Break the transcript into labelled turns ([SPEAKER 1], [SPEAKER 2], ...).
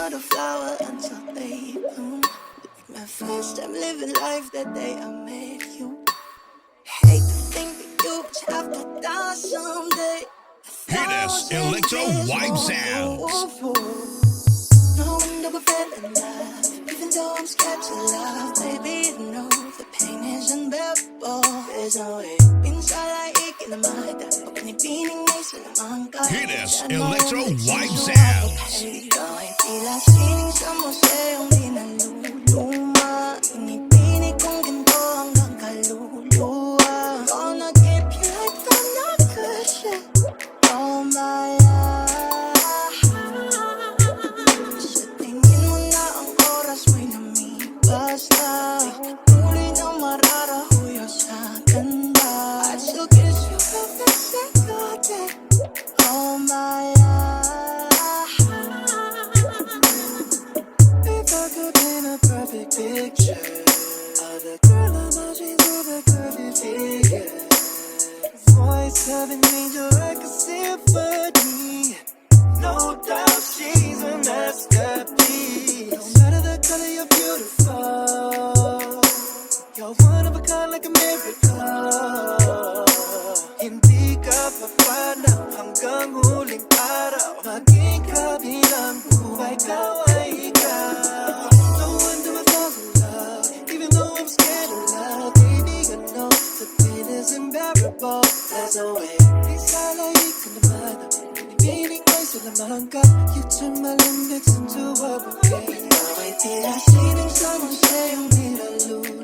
[SPEAKER 1] not a flower until they bloom. Like my first time living life that day I met you. Hate to think that you would have to die someday.
[SPEAKER 2] Hear this electro wipe sounds.
[SPEAKER 1] No wonder we fell in love, even though I'm scared to love. Baby, you know the pain is unbearable. There's no way. Pinsalaikin naman tayo, pinipining may salamang ka.
[SPEAKER 2] Hear this electro wipe sounds.
[SPEAKER 1] Ikaw ay tila sining sa museong di naluluma. Inipinig kong ginto hanggang kaluluwa. Gonna keep you like the cushion all my life. Basta tuloy na mararahuyo sa ganda. I still kiss you every single day. Oh my life. If I could paint a perfect picture of the girl of my dreams with a curvy figure, voice of an angel like a symphony. No doubt she's a masterpiece. No matter the color, you're beautiful. You're one of a kind like a miracle. Hindi ka papanaw hanggang huling araw. Maging kabilang buhay, ikaw ay ikaw. No wonder I fall in love, even though I'm scared of love. Baby, I know the pain is unbearable. There's no way. Pinsalaikin naman ako, pinipiling may salamang ka. You turn my limits into a bouquet. Ikaw ay tila sining sa museong di naluluma.